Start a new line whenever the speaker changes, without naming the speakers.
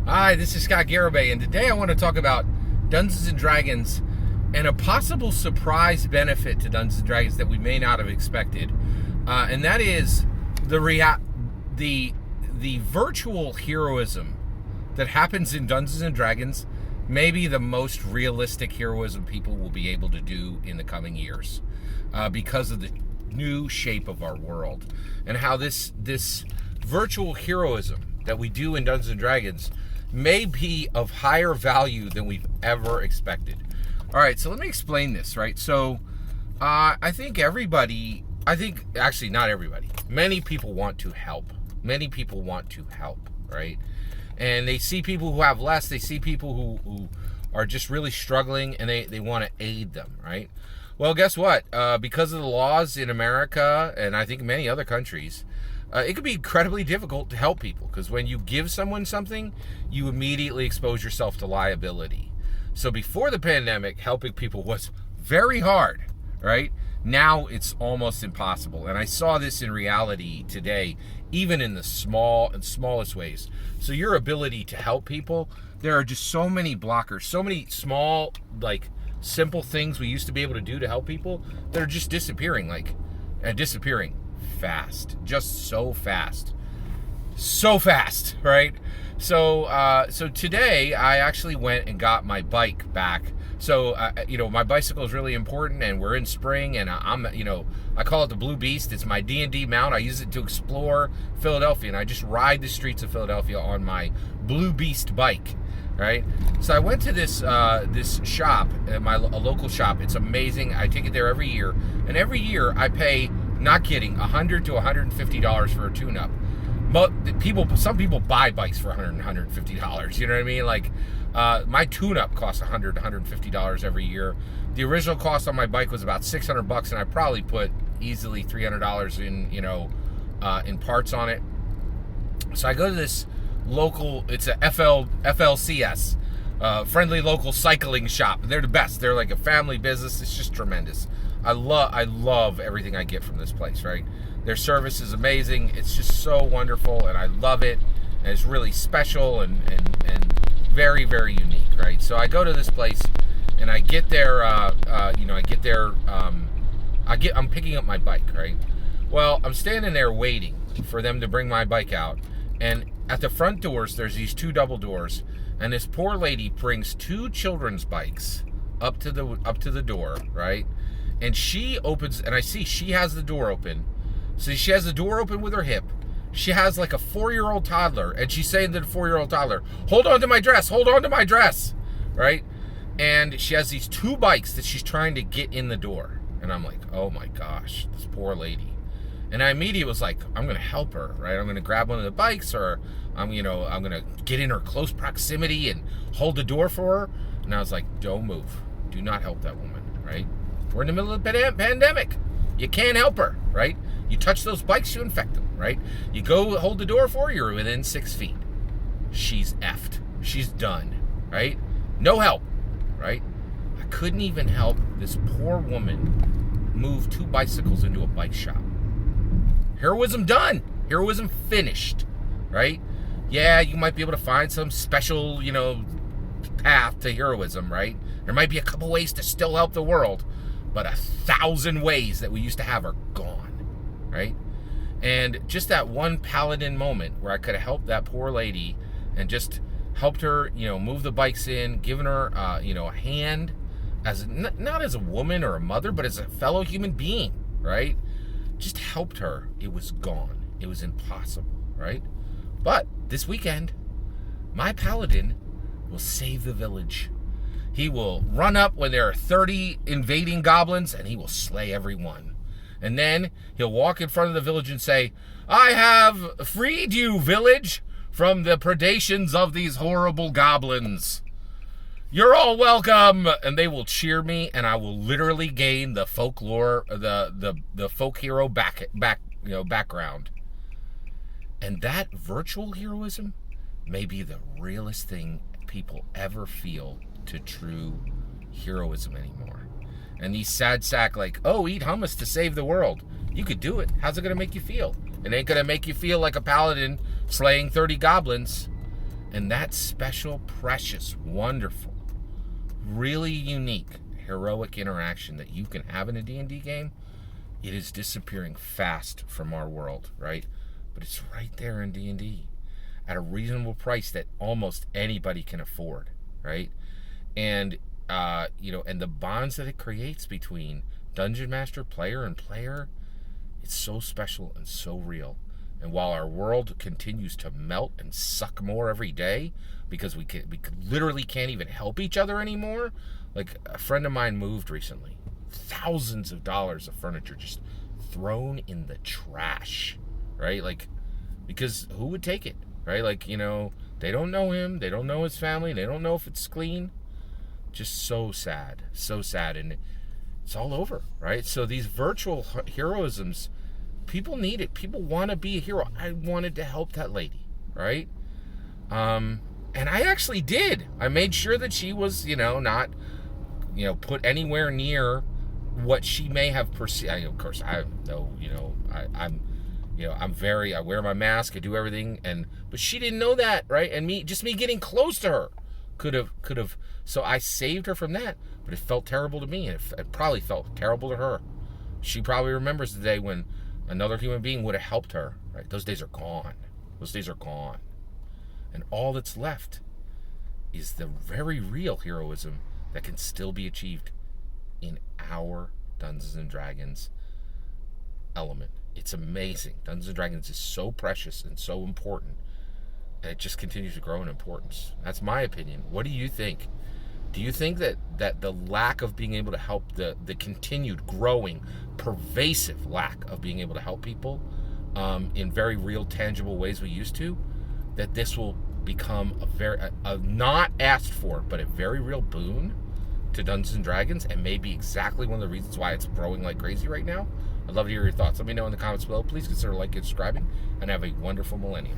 Hi, this is Scott Garibay, and today I want to talk about Dungeons & Dragons and a possible surprise benefit to Dungeons & Dragons that we may not have expected. And that is the virtual heroism that happens in Dungeons & Dragons may be the most realistic heroism people will be able to do in the coming years because of the new shape of our world and how this virtual heroism that we do in Dungeons & Dragons may be of higher value than we've ever expected. All right, so let me explain this, right? So I think actually not everybody, many people want to help. Many people want to help, right? And they see people who have less, they see people who are just really struggling, and they want to aid them, right? Well, guess what? Because of the laws in America, and I think many other countries, it can be incredibly difficult to help people, because when you give someone something, you immediately expose yourself to liability. So before the pandemic, helping people was very hard, right? Now it's almost impossible. And I saw this in reality today, even in the smallest ways. So your ability to help people, there are just so many blockers, so many small, simple things we used to be able to do to help people that are just disappearing, disappearing fast, just so fast, right? So today I actually went and got my bike back. So my bicycle is really important, and we're in spring, and I call it the Blue Beast. It's my D&D mount. I use it to explore Philadelphia, and I just ride the streets of Philadelphia on my Blue Beast bike, right? So I went to this shop, a local shop. It's amazing. I take it there every year, and every year I pay, not kidding, $100 to $150 for a tune-up. But some people buy bikes for $100 and $150. You know what I mean? My tune-up costs $100 to $150 every year. The original cost on my bike was about $600, and I probably put easily $300 in parts on it. So I go to this local, it's a FLCS, friendly local cycling shop. They're the best. They're like a family business. It's just tremendous. I love everything I get from this place, right? Their service is amazing. It's just so wonderful, and I love it. And it's really special and very, very unique, right? So I go to this place, and I get there. I'm picking up my bike, right? Well, I'm standing there waiting for them to bring my bike out, and at the front doors, there's these two double doors, and this poor lady brings two children's bikes up to the door, right? And she opens, and I see she has the door open. So she has the door open with her hip. She has like a 4-year-old toddler, and she's saying to the 4-year-old toddler, "Hold on to my dress, hold on to my dress," right? And she has these two bikes that she's trying to get in the door. And I'm like, oh my gosh, this poor lady. And I immediately was like, I'm going to help her, right? I'm going to grab one of the bikes, or I'm going to get in her close proximity and hold the door for her. And I was like, don't move. Do not help that woman, right? We're in the middle of the pandemic. You can't help her, right? You touch those bikes, you infect them, right? You go hold the door for her, you're within 6 feet. She's effed. She's done, right? No help, right? I couldn't even help this poor woman move two bicycles into a bike shop. Heroism done. Heroism finished, right? Yeah, you might be able to find some special, path to heroism, right? There might be a couple ways to still help the world, but 1,000 ways that we used to have are gone, right? And just that one paladin moment where I could have helped that poor lady and just helped her, move the bikes in, given her, a hand, as not as a woman or a mother, but as a fellow human being, right? Just helped her. It was gone. It was impossible, right? But this weekend, my paladin will save the village. He will run up when there are 30 invading goblins, and he will slay every one. And then he'll walk in front of the village and say, "I have freed you, village, from the predations of these horrible goblins. You're all welcome." And they will cheer me, and I will literally gain the folklore, the folk hero background. And that virtual heroism may be the realest thing people ever feel to true heroism anymore. And these sad sack eat hummus to save the world. You could do it. How's it going to make you feel? It ain't going to make you feel like a paladin slaying 30 goblins. And that special, precious, wonderful, really unique, heroic interaction that you can have in a D&D game, it is disappearing fast from our world, right? But it's right there in D&D at a reasonable price that almost anybody can afford, right? And and the bonds that it creates between dungeon master, player, and player, it's so special and so real. And while our world continues to melt and suck more every day because we literally can't even help each other anymore. Like, a friend of mine moved recently, thousands of dollars of furniture just thrown in the trash, right? Like, because who would take it, right? Like, they don't know him, they don't know his family, they don't know if it's clean. Just so sad, and it's all over, right? So these virtual heroisms, people need it. People want to be a hero. I wanted to help that lady, right? And I actually did. I made sure that she was, not, put anywhere near what she may have perceived. Of course, I know, I wear my mask, I do everything, but she didn't know that, right? And me getting close to her could have. So I saved her from that, but it felt terrible to me, and it probably felt terrible to her. She probably remembers the day when another human being would have helped her, right? Those days are gone. And all that's left is the very real heroism that can still be achieved in our Dungeons and Dragons element. It's amazing. Dungeons and Dragons is so precious and so important, and it just continues to grow in importance. That's my opinion. What do you think? Do you think that the lack of being able to help, the continued growing, pervasive lack of being able to help people in very real, tangible ways we used to, that this will become a not asked for, but a very real boon to Dungeons and Dragons, and maybe exactly one of the reasons why it's growing like crazy right now? I'd love to hear your thoughts. Let me know in the comments below. Please consider liking and subscribing, and have a wonderful millennium.